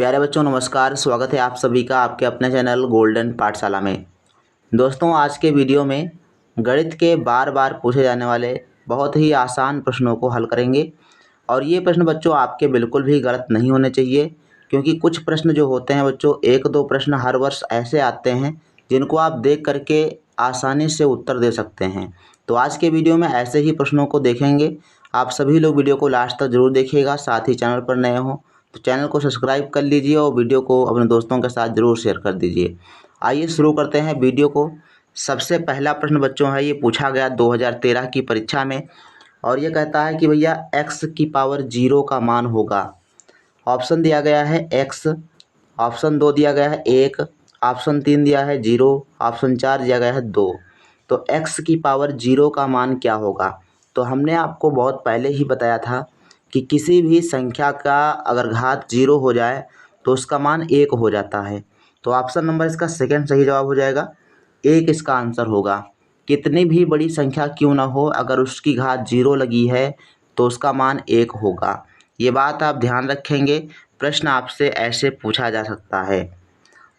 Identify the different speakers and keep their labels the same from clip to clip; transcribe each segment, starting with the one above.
Speaker 1: प्यारे बच्चों नमस्कार। स्वागत है आप सभी का आपके अपने चैनल गोल्डन पाठशाला में। दोस्तों आज के वीडियो में गणित के बार बार पूछे जाने वाले बहुत ही आसान प्रश्नों को हल करेंगे। और ये प्रश्न बच्चों आपके बिल्कुल भी गलत नहीं होने चाहिए, क्योंकि कुछ प्रश्न जो होते हैं बच्चों, एक दो प्रश्न हर वर्ष ऐसे आते हैं जिनको आप देख करके आसानी से उत्तर दे सकते हैं। तो आज के वीडियो में ऐसे ही प्रश्नों को देखेंगे। आप सभी लोग वीडियो को लास्ट तक जरूर देखिएगा। साथ ही चैनल पर नए हो तो चैनल को सब्सक्राइब कर लीजिए और वीडियो को अपने दोस्तों के साथ ज़रूर शेयर कर दीजिए। आइए शुरू करते हैं वीडियो को। सबसे पहला प्रश्न बच्चों है, ये पूछा गया 2013 की परीक्षा में, और ये कहता है कि भैया x की पावर 0 का मान होगा। ऑप्शन दिया गया है x, ऑप्शन 2 दिया गया है 1, ऑप्शन 3 दिया है 0, ऑप्शन 4 दिया गया है 2। तो x की पावर 0 का मान क्या होगा? तो हमने आपको बहुत पहले ही बताया था कि किसी भी संख्या का अगर घात 0 हो जाए तो उसका मान 1 हो जाता है। तो ऑप्शन नंबर इसका सेकंड सही जवाब हो जाएगा। 1 इसका आंसर होगा। कितनी भी बड़ी संख्या क्यों ना हो, अगर उसकी घात 0 लगी है तो उसका मान 1 होगा। ये बात आप ध्यान रखेंगे। प्रश्न आपसे ऐसे पूछा जा सकता है।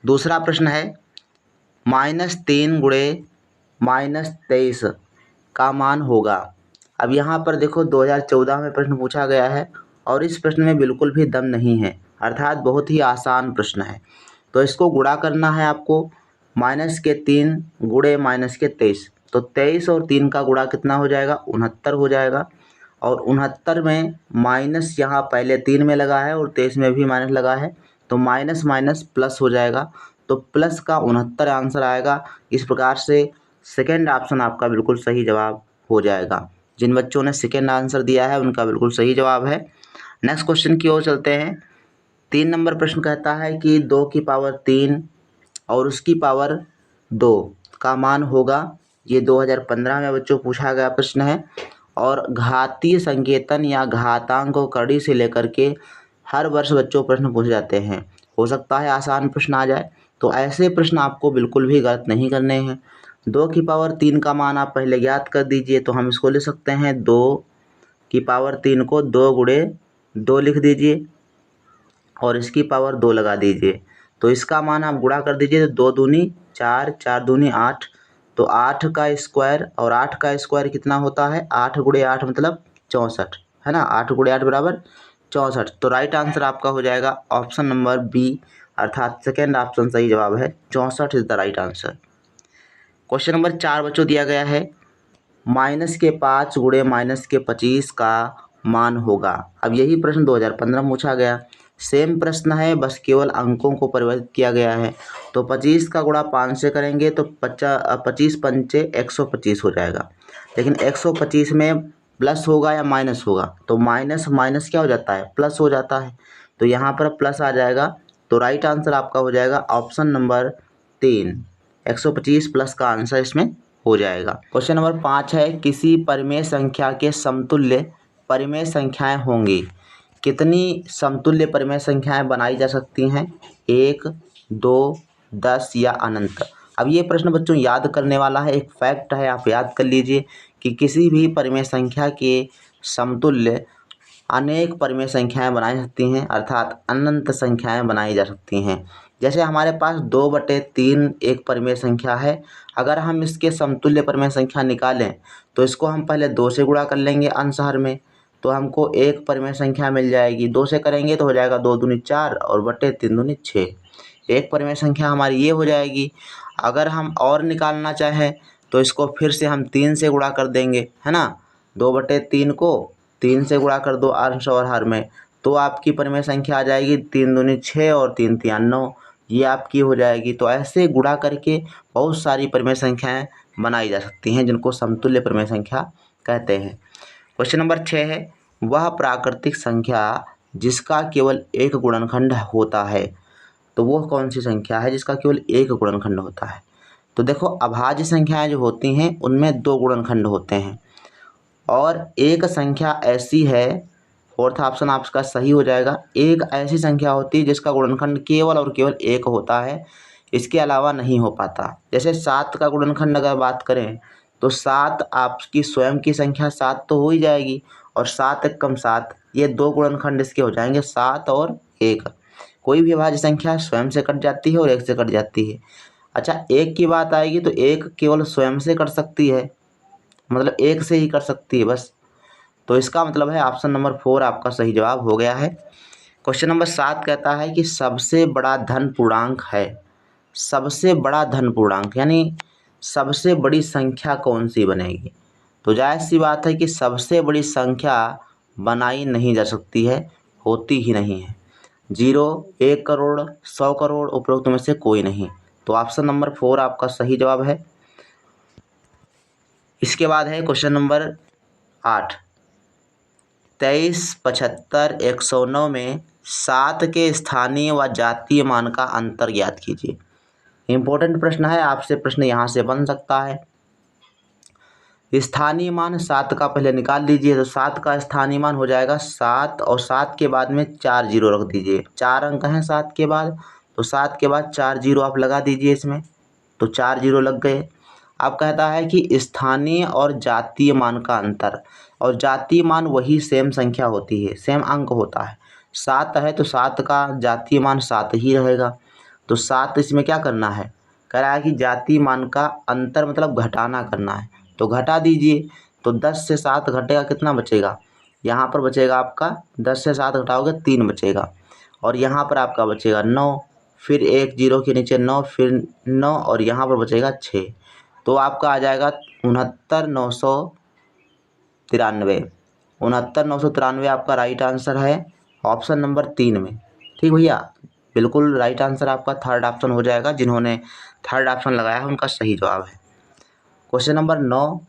Speaker 1: दूसरा प्रश्न है, -3 गुणे -23 का मान होगा। अब यहाँ पर देखो 2014 में प्रश्न पूछा गया है और इस प्रश्न में बिल्कुल भी दम नहीं है, अर्थात बहुत ही आसान प्रश्न है। तो इसको गुणा करना है आपको। -3 गुणे -23, तो 23 और 3 का गुणा कितना हो जाएगा? 69 हो जाएगा। और 69 में माइनस यहाँ पहले 3 में लगा है और 23 में भी माइनस लगा है, तो माइनस माइनस प्लस हो जाएगा। तो प्लस का 69 आंसर आएगा। इस प्रकार से सेकेंड ऑप्शन आपका बिल्कुल सही जवाब हो जाएगा। जिन बच्चों ने सेकेंड आंसर दिया है उनका बिल्कुल सही जवाब है। नेक्स्ट क्वेश्चन की ओर चलते हैं। 3 नंबर प्रश्न कहता है कि 2 की पावर 3 और उसकी पावर 2 का मान होगा। ये 2015 में बच्चों पूछा गया प्रश्न है। और घातीय संकेतन या घातांक को कड़ी से लेकर के हर वर्ष बच्चों प्रश्न पूछे जाते हैं। हो सकता है आसान प्रश्न आ जाए, तो ऐसे प्रश्न आपको बिल्कुल भी गलत नहीं करने हैं। 2 की पावर 3 का मान आप पहले ज्ञात कर दीजिए। तो हम इसको लिख सकते हैं 2 की पावर 3 को 2 गुणे 2 लिख दीजिए और इसकी पावर 2 लगा दीजिए। तो इसका मान आप गुणा कर दीजिए। तो 2 दूनी 4, 4 दूनी 8, तो 8 का स्क्वायर, और 8 का स्क्वायर कितना होता है? 8 गुणे 8 मतलब 64, है ना। 8 गुणे 8 बराबर 64। तो राइट आंसर आपका हो जाएगा ऑप्शन नंबर बी, अर्थात सेकेंड ऑप्शन सही जवाब है। 64 is the right answer. Question number 4 बच्चों दिया गया है, -5 गुणे -25 का मान होगा। अब यही प्रश्न 2015 में पूछा गया। सेम प्रश्न है, बस केवल अंकों को परिवर्तित किया गया है। तो 25 का गुणा 5 से करेंगे तो 25 पंचे 125 हो जाएगा। लेकिन 125 में प्लस होगा या माइनस होगा? तो माइनस माइनस क्या हो जाता है? प्लस हो जाता है। तो यहाँ पर प्लस आ जाएगा। तो राइट आंसर आपका हो जाएगा ऑप्शन नंबर 3, 125 प्लस का आंसर इसमें हो जाएगा। क्वेश्चन नंबर 5 है, किसी परिमेय संख्या के समतुल्य परिमेय संख्याएं होंगी। कितनी समतुल्य परिमेय संख्याएं बनाई जा सकती हैं? 1, 2, 10 या अनंत। अब ये प्रश्न बच्चों याद करने वाला है, एक फैक्ट है, आप याद कर लीजिए कि किसी भी परिमेय संख्या के समतुल्य अनेक परिमेय संख्याएं बनाई जा सकती हैं, अर्थात अनंत संख्याएं बनाई जा सकती हैं। जैसे हमारे पास 2/3 एक परिमेय संख्या है। अगर हम इसके समतुल्य परिमेय संख्या निकालें तो इसको हम पहले 2 से गुणा कर लेंगे अंशहर में, तो हमको एक परिमेय संख्या मिल जाएगी। 2 से करेंगे तो हो जाएगा 2 दूनी 4 और बटे 3 दूनी 6। एक परिमेय संख्या हमारी ये हो जाएगी। अगर हम और निकालना चाहें तो इसको फिर से हम 3 से गुणा कर देंगे, है ना। 2/3 को 3 से गुणा कर दो अंश और हर में, तो आपकी परिमेय संख्या आ जाएगी 3 दूनी 6 और 3 तिया 9। ये आपकी हो जाएगी। तो ऐसे गुणा करके बहुत सारी परिमेय संख्याएं बनाई जा सकती हैं, जिनको समतुल्य परिमेय संख्या कहते हैं। क्वेश्चन नंबर 6 है, वह प्राकृतिक संख्या जिसका केवल एक गुणनखंड होता है। तो वो कौन सी संख्या है जिसका केवल एक गुणनखंड होता है? तो देखो, अभाज्य संख्याएं जो होती हैं उनमें 2 गुणनखंड होते हैं, और एक संख्या ऐसी है, फोर्थ ऑप्शन आपका सही हो जाएगा। एक ऐसी संख्या होती है जिसका गुणनखंड केवल और केवल 1 होता है, इसके अलावा नहीं हो पाता। जैसे 7 का गुणनखंड अगर बात करें तो 7 आपकी स्वयं की संख्या 7 तो हो ही जाएगी, और 7 × 7 ये 2 गुणनखंड इसके हो जाएंगे, 7 और 1। कोई भी अभाज्य संख्या स्वयं से कट जाती है और 1 से कट जाती है। अच्छा, 1 की बात आएगी तो 1 केवल स्वयं से कट सकती है, मतलब 1 से ही कट सकती है बस। तो इसका मतलब है ऑप्शन नंबर 4 आपका सही जवाब हो गया है। क्वेश्चन नंबर 7 कहता है कि सबसे बड़ा धन पूर्णांक है। सबसे बड़ा धन पूर्णांक यानी सबसे बड़ी संख्या कौन सी बनेगी? तो जाहिर सी बात है कि सबसे बड़ी संख्या बनाई नहीं जा सकती है, होती ही नहीं है। 0, 1 करोड़, 100 करोड़, उपरोक्त में से कोई नहीं। तो ऑप्शन नंबर 4 आपका सही जवाब है। इसके बाद है क्वेश्चन नंबर 8। 23, 75, 109 में 7 के स्थानीय व जातीय मान का अंतर ज्ञात कीजिए। इम्पोर्टेंट प्रश्न है, आपसे प्रश्न यहाँ से बन सकता है। स्थानीय मान 7 का पहले निकाल लीजिए, तो 7 का स्थानीय मान हो जाएगा 7 और 7 के बाद में 4 जीरो रख दीजिए। 4 अंक हैं 7 के बाद, तो 7 के बाद 4 जीरो आप लगा दीजिए इसमें, तो 4 जीरो लग गए। अब कहता है कि स्थानीय और जातीय मान का अंतर, और जातीय मान वही सेम संख्या होती है, सेम अंक होता है। 7 है तो 7 का जातीय मान 7 ही रहेगा। तो 7 इसमें क्या करना है, कह रहा है कि जातीय मान का अंतर मतलब घटाना करना है, तो घटा दीजिए। तो 10 से 7 घटेगा, कितना बचेगा? यहाँ पर बचेगा आपका 10 से 7 घटाओगे 3 बचेगा, और यहाँ पर आपका बचेगा 9, फिर 1 जीरो के नीचे 9, फिर 9 और यहाँ पर बचेगा 6। तो आपका आ जाएगा 69,993। 69,993 आपका राइट आंसर है ऑप्शन नंबर 3 में। ठीक भैया, बिल्कुल राइट आंसर आपका थर्ड ऑप्शन हो जाएगा। जिन्होंने थर्ड ऑप्शन लगाया है उनका सही जवाब है। Question number 9।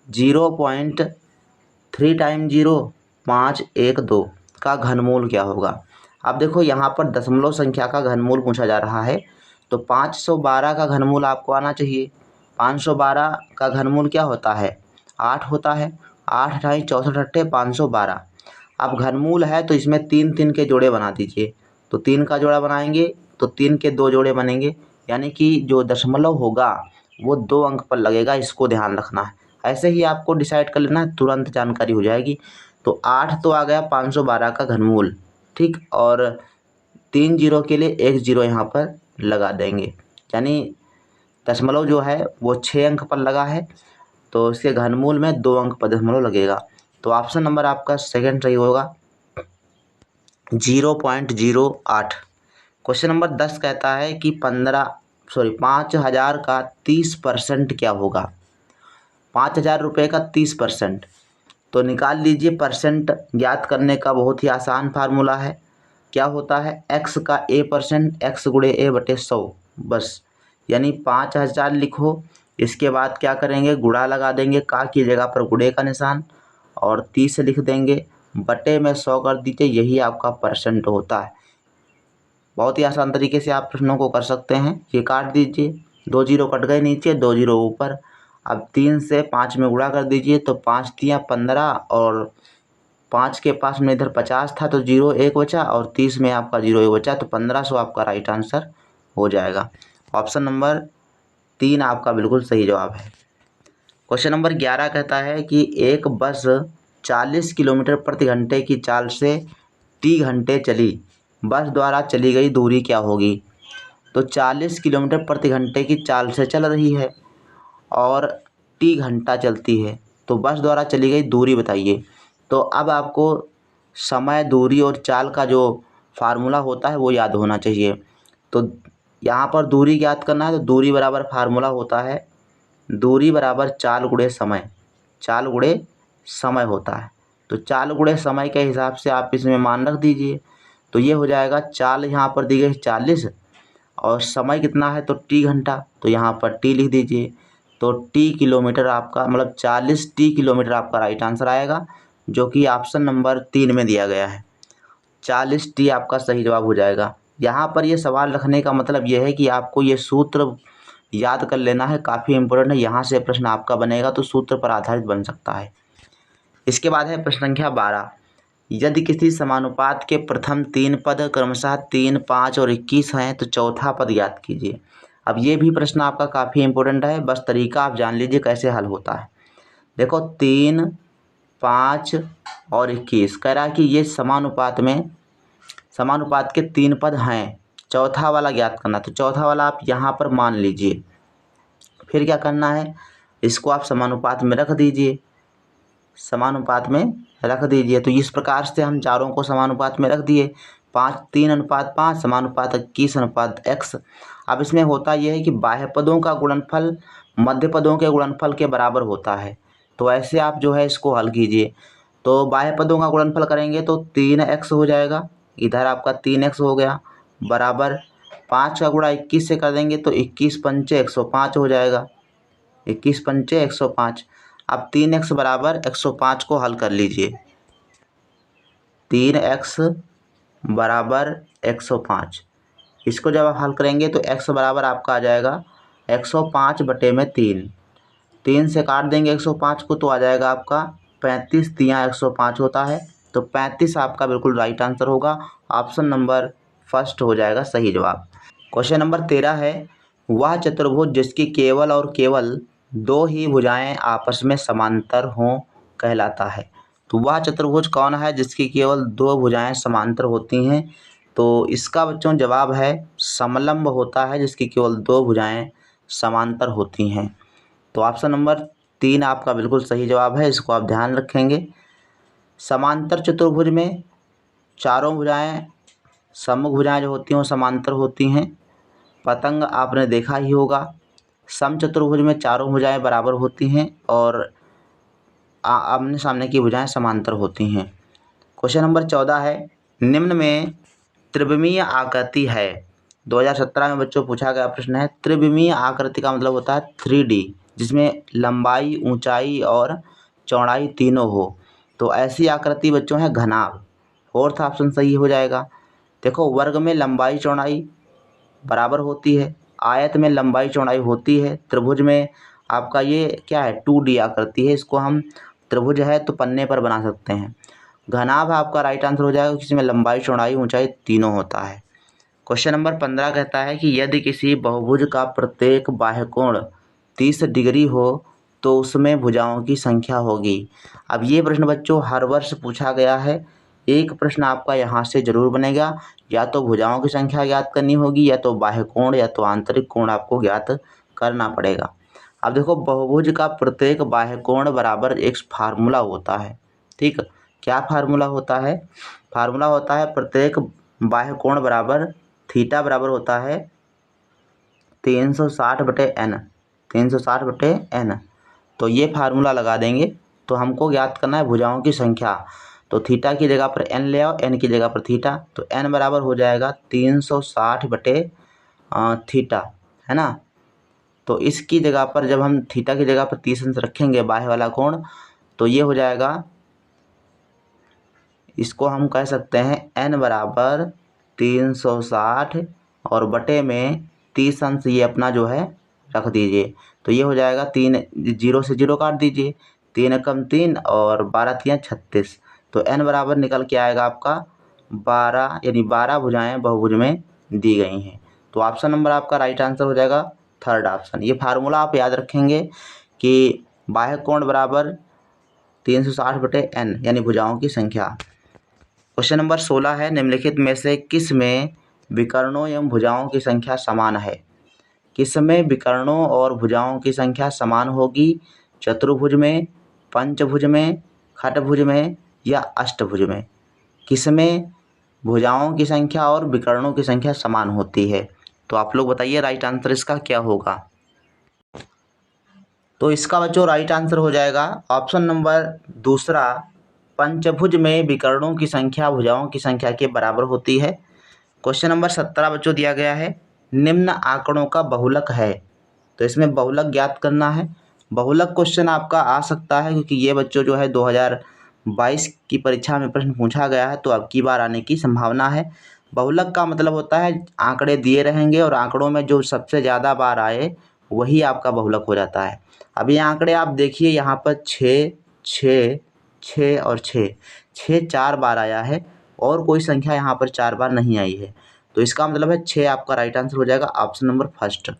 Speaker 1: 0.3 टाइम 0 512 का घनमूल क्या होगा? अब देखो यहाँ पर दशमलव संख्या का घनमूल पूछा जा रहा है, तो 512 का घनमूल आपको आना चाहिए। 512 का घनमूल क्या होता है? 8 होता है। 8 ढाई 64 अट्ठे 512। अब घनमूल है तो इसमें 3 3 के जोड़े बना दीजिए, तो 3 का जोड़ा बनाएंगे तो 3 के 2 जोड़े बनेंगे, यानी कि जो दशमलव होगा वो 2 अंक पर लगेगा, इसको ध्यान रखना है। ऐसे ही आपको डिसाइड कर लेना है, तुरंत जानकारी हो जाएगी। तो 8 तो आ गया 512 का घनमूल, ठीक, और 3 जीरो के लिए 1 जीरो यहाँ पर लगा देंगे, यानी दशमलव जो है वो 6 अंक पर लगा है, तो इसके घनमूल में 2 अंक पर दशमलव लगेगा। तो ऑप्शन नंबर आपका सेकंड सही होगा, 0.08। क्वेश्चन नंबर 10 कहता है कि 5,000 का 30% क्या होगा? 5,000 रुपये का 30%, तो निकाल लीजिए। परसेंट ज्ञात करने का बहुत ही आसान फार्मूला है। क्या होता है? x का a%, x गुणे a बटे 100, बस, यानी 5,000 लिखो। इसके बाद क्या करेंगे, गुणा लगा देंगे, का की जगह पर गुणे का निशान, और 30 लिख देंगे, बटे में 100 कर दीजिए, यही आपका परसेंट होता है। बहुत ही आसान तरीके से आप प्रश्नों को कर सकते हैं। ये काट दीजिए, 2 जीरो कट गए नीचे, 2 जीरो ऊपर। अब 3 से 5 में गुणा कर दीजिए, तो 5 तियाँ 15, और 5 के पास में इधर 50 था तो 0 1 बचा, और 30 में आपका 0 1 बचा, तो 1500 आपका राइट आंसर हो जाएगा। ऑप्शन नंबर 3 आपका बिल्कुल सही जवाब है। क्वेश्चन नंबर 11 कहता है कि एक बस 40 किलोमीटर प्रति घंटे की चाल से टी घंटे चली, बस द्वारा चली गई दूरी क्या होगी? तो 40 किलोमीटर प्रति घंटे की चाल से चल रही है और टी घंटा चलती है, तो बस द्वारा चली गई दूरी बताइए। तो अब आपको समय, दूरी और चाल का जो फार्मूला होता है वो याद होना चाहिए। तो यहाँ पर दूरी ज्ञात करना है, तो दूरी बराबर फार्मूला होता है, दूरी बराबर चाल गुणे समय, चाल गुणे समय होता है। तो चाल गुणे समय के हिसाब से आप इसमें मान रख दीजिए, तो ये हो जाएगा, चाल यहाँ पर दी गई 40 और समय कितना है तो टी घंटा, तो यहाँ पर टी लिख दीजिए। तो टी किलोमीटर आपका, मतलब 40 टी किलोमीटर आपका राइट आंसर आएगा, जो कि ऑप्शन नंबर 3 में दिया गया है। 40 टी आपका सही जवाब हो जाएगा। यहाँ पर ये सवाल रखने का मतलब ये है कि आपको ये सूत्र याद कर लेना है, काफ़ी इंपॉर्टेंट है। यहाँ से प्रश्न आपका बनेगा तो सूत्र पर आधारित बन सकता है। इसके बाद है प्रश्न संख्या 12। यदि किसी समानुपात के प्रथम 3 पद क्रमशः 3, 5 और 21 हैं तो चौथा पद ज्ञात कीजिए। अब ये भी प्रश्न आपका काफ़ी इंपॉर्टेंट है, बस तरीका आप जान लीजिए कैसे हल होता है। देखो 3, 5 और 21 कह रहा है कि ये समानुपात में समानुपात के 3 पद हैं, चौथा वाला ज्ञात करना। तो चौथा वाला आप यहाँ पर मान लीजिए। फिर क्या करना है, इसको आप समानुपात में रख दीजिए, समानुपात में रख दीजिए। तो इस प्रकार से हम चारों को समानुपात में रख दिए, 3:5 समानुपात 21:x। अब इसमें होता यह है कि बाह्य पदों का गुणनफल मध्य पदों के गुणनफल के बराबर होता है। तो ऐसे आप जो है इसको हल कीजिए। तो बाह्य पदों का गुणनफल करेंगे तो 3x हो जाएगा, इधर आपका 3x हो गया, बराबर 5 का गुणा 21 से कर देंगे तो 21×5 105 हो जाएगा, 21×5 105। अब 3x बराबर 105 को हल कर लीजिए, 3x बराबर 105। इसको जब आप हल करेंगे तो x बराबर आपका आ जाएगा 105/3। 3 से काट देंगे 105 को तो आ जाएगा आपका 35, 3 105 होता है। तो 35 आपका बिल्कुल राइट आंसर होगा, ऑप्शन नंबर फर्स्ट हो जाएगा सही जवाब। क्वेश्चन नंबर 13 है, वह चतुर्भुज जिसकी केवल और केवल 2 ही भुजाएं आपस में समांतर हों कहलाता है। तो वह चतुर्भुज कौन है जिसकी केवल 2 भुजाएं समांतर होती हैं? तो इसका बच्चों जवाब है समलंब होता है, जिसकी केवल 2 भुजाएं समांतर होती हैं। तो ऑप्शन नंबर 3 आपका बिल्कुल सही जवाब है, इसको आप ध्यान रखेंगे। समांतर चतुर्भुज में चारों भुजाएं, सम्मुख भुजाएं जो होती हैं वो समांतर होती हैं। पतंग आपने देखा ही होगा। समचतुर्भुज में चारों भुजाएं बराबर होती हैं और आमने सामने की भुजाएं समांतर होती हैं। क्वेश्चन नंबर 14 है, निम्न में त्रिविमीय आकृति है। 2017 में बच्चों पूछा गया प्रश्न है। त्रिविमीय आकृति का मतलब होता है 3D, जिसमें लंबाई, ऊंचाई और चौड़ाई तीनों हो। तो ऐसी आकृति बच्चों है घनाभ। फोर्थ ऑप्शन सही हो जाएगा। देखो, वर्ग में लंबाई चौड़ाई बराबर होती है, आयत में लंबाई चौड़ाई होती है, त्रिभुज में आपका ये क्या है 2D आकृति है। इसको हम त्रिभुज है तो पन्ने पर बना सकते हैं। घनाभ आपका राइट आंसर हो जाएगा, जिसमें लंबाई चौड़ाई ऊंचाई तीनों होता है। क्वेश्चन नंबर 15 कहता है कि यदि किसी बहुभुज का प्रत्येक बाह्य कोण 30 डिग्री हो तो उसमें भुजाओं की संख्या होगी। अब ये प्रश्न बच्चों हर वर्ष पूछा गया है। एक प्रश्न आपका यहाँ से जरूर बनेगा, या तो भुजाओं की संख्या ज्ञात करनी होगी, या तो बाह्य कोण या तो आंतरिक कोण आपको ज्ञात करना पड़ेगा। अब देखो, बहुभुज का प्रत्येक बाह्य कोण बराबर एक फार्मूला होता है। ठीक, क्या फार्मूला होता है? फार्मूला होता है प्रत्येक बाह्य कोण बराबर थीटा बराबर होता है 360/n, 360/n। तो ये फार्मूला लगा देंगे तो हमको ज्ञात करना है भुजाओं की संख्या। तो थीटा की जगह पर n ले आओ, n की जगह पर थीटा। तो n बराबर हो जाएगा 360/थीटा, है ना। तो इसकी जगह पर जब हम थीटा की जगह पर 30 अंश रखेंगे बाह्य वाला कोण, तो ये हो जाएगा, इसको हम कह सकते हैं n बराबर 360 और बटे में 30 अंश ये अपना जो है रख दीजिए। तो ये हो जाएगा 3, 0 से 0 काट दीजिए, 3 एकम 3 और 12 तियां 36। तो n बराबर निकल के आएगा आपका 12, यानी 12 भुजाएं बहुभुज में दी गई हैं। तो ऑप्शन नंबर आपका राइट आंसर हो जाएगा थर्ड ऑप्शन। ये फार्मूला आप याद रखेंगे कि बाह्य कोण बराबर 360/n, यानी भुजाओं की संख्या। क्वेश्चन नंबर 16 है, निम्नलिखित में से किस में विकर्णों एवं भुजाओं की संख्या समान है? किस में विकर्णों और भुजाओं की संख्या समान होगी? चतुर्भुज में, पंचभुज में, खटभुज में या अष्टभुज में? किस में भुजाओं की संख्या और विकर्णों की संख्या समान होती है? तो आप लोग बताइए राइट आंसर इसका क्या होगा। तो इसका बच्चों राइट आंसर हो जाएगा ऑप्शन नंबर दूसरा, पंचभुज में विकर्णों की संख्या भुजाओं की संख्या के बराबर होती है। क्वेश्चन नंबर 17 बच्चों दिया गया है, निम्न आंकड़ों का बहुलक है। तो इसमें बहुलक ज्ञात करना है। बहुलक क्वेश्चन आपका आ सकता है, क्योंकि ये बच्चों जो है 2022 की परीक्षा में प्रश्न पूछा गया है, तो अब की बार आने की संभावना है। बहुलक का मतलब होता है आंकड़े दिए रहेंगे और आंकड़ों में जो सबसे ज़्यादा बार आए वही आपका बहुलक हो जाता है। अब ये आंकड़े आप देखिए, यहाँ पर 6, 6, 6 और 6, 6 4 बार आया है और कोई संख्या यहाँ पर 4 बार नहीं आई है। तो इसका मतलब है 6 आपका राइट आंसर हो जाएगा, ऑप्शन नंबर फर्स्ट।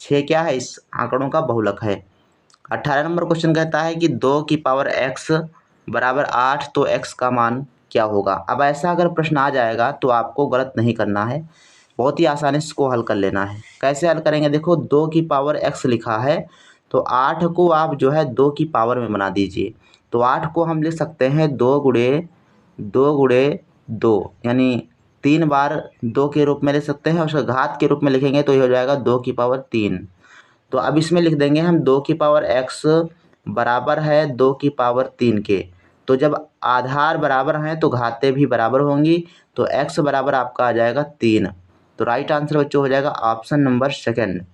Speaker 1: 6 क्या है? इस आंकड़ों का बहुलक है। 18 नंबर क्वेश्चन कहता है कि 2 की पावर x बराबर 8, तो x का मान क्या होगा। अब ऐसा अगर प्रश्न आ जाएगा तो आपको गलत नहीं करना है, बहुत ही आसानी से इसको हल कर लेना है। कैसे हल करेंगे, देखो 2 की पावर x लिखा है तो 8 को आप जो है 2 की पावर में बना दीजिए। तो 8 को हम लिख सकते हैं 2 गुणे 2 यानी 3 बार 2 के रूप में लिख सकते हैं, और उसका घात के रूप में लिखेंगे तो ये हो जाएगा 2 की पावर 3। तो अब इसमें लिख देंगे हम 2 की पावर x बराबर है 2 की पावर 3 के। तो जब आधार बराबर हैं तो घातें भी बराबर होंगी, तो x बराबर आपका आ जाएगा 3। तो राइट आंसर बच्चों हो जाएगा option number second.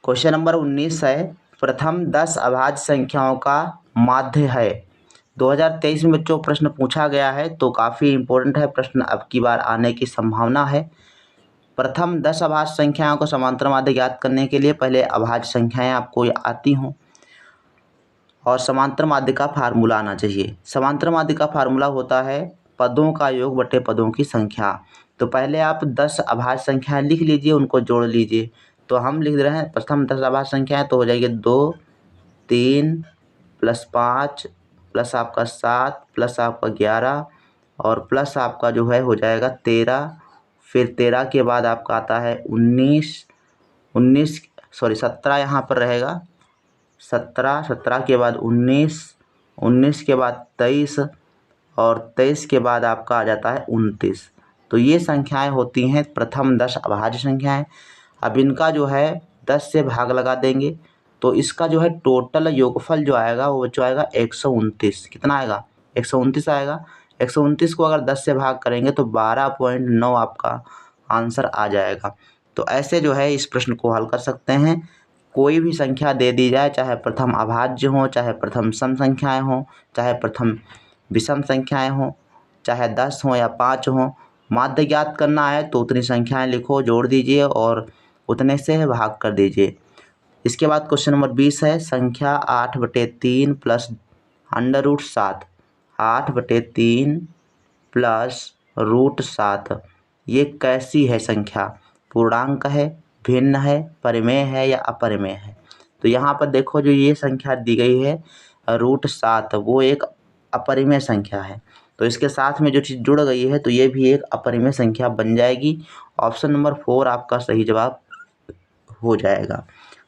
Speaker 1: Question number 19 है, प्रथम 10 अभाज्य संख्याओं का माध्य है। 2023 में बच्चों प्रश्न पूछा गया है, तो काफ़ी इम्पोर्टेंट है प्रश्न, अब की बार आने की संभावना है। प्रथम 10 अभाज्य संख्याओं को समांतर माध्य ज्ञात करने के लिए पहले अभाज्य संख्याएं आपको आती हों और समांतर माध्य का फार्मूला आना चाहिए। समांतर माध्य का फार्मूला होता है पदों का योग बटे पदों की संख्या। तो पहले आप 10 अभाज्य संख्याएं लिख लीजिए, उनको जोड़ लीजिए। तो हम लिख रहे हैं प्रथम 10 अभाज्य संख्याएं, तो हो जाएगी 2, 3 + 5 प्लस आपका 7 प्लस आपका 11 और प्लस आपका जो है हो जाएगा 13। फिर 13 के बाद आपका आता है 17 यहाँ पर रहेगा, 17 के बाद 19 के बाद 23 और 23 के बाद आपका आ जाता है 29। तो ये संख्याएं होती हैं प्रथम 10 अभाज्य संख्याएं। अब इनका जो है 10 से भाग लगा देंगे, तो इसका जो है टोटल योगफल जो आएगा वो जो आएगा 129। कितना आएगा, 129 आएगा। 129 को अगर 10 से भाग करेंगे तो 12.9 आपका आंसर आ जाएगा। तो ऐसे जो है इस प्रश्न को हल कर सकते हैं। कोई भी संख्या दे दी जाए, चाहे प्रथम अभाज्य हो, चाहे प्रथम सम संख्याएं हों, चाहे प्रथम विषम संख्याएं हों, चाहे 10 हो या 5 हो, माध्य ज्ञात करना है तो उतनी संख्याएं लिखो, जोड़ दीजिए और उतने से भाग कर दीजिए। इसके बाद क्वेश्चन नंबर 20 है, संख्या 8/3 प्लस √7, 8/3 प्लस √7 ये कैसी है संख्या, पूर्णांक है, भिन्न है, परिमेय है या अपरिमेय है। तो यहाँ पर देखो जो ये संख्या दी गई है √7 वो एक अपरिमेय संख्या है, तो इसके साथ में जो चीज़ जुड़ गई है तो ये भी एक अपरिमेय संख्या बन जाएगी। ऑप्शन नंबर 4 आपका सही जवाब हो जाएगा।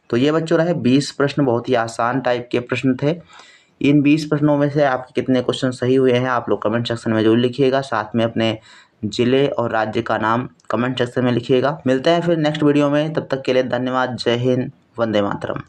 Speaker 1: तो ये बच्चों रहे 20 प्रश्न, बहुत ही आसान टाइप के प्रश्न थे। इन 20 प्रश्नों में से आपके कितने क्वेश्चन सही हुए हैं आप लोग कमेंट सेक्शन में जरूर लिखिएगा, साथ में अपने ज़िले और राज्य का नाम कमेंट सेक्शन में लिखिएगा। मिलते हैं फिर नेक्स्ट वीडियो में, तब तक के लिए धन्यवाद। जय हिंद, वंदे मातरम।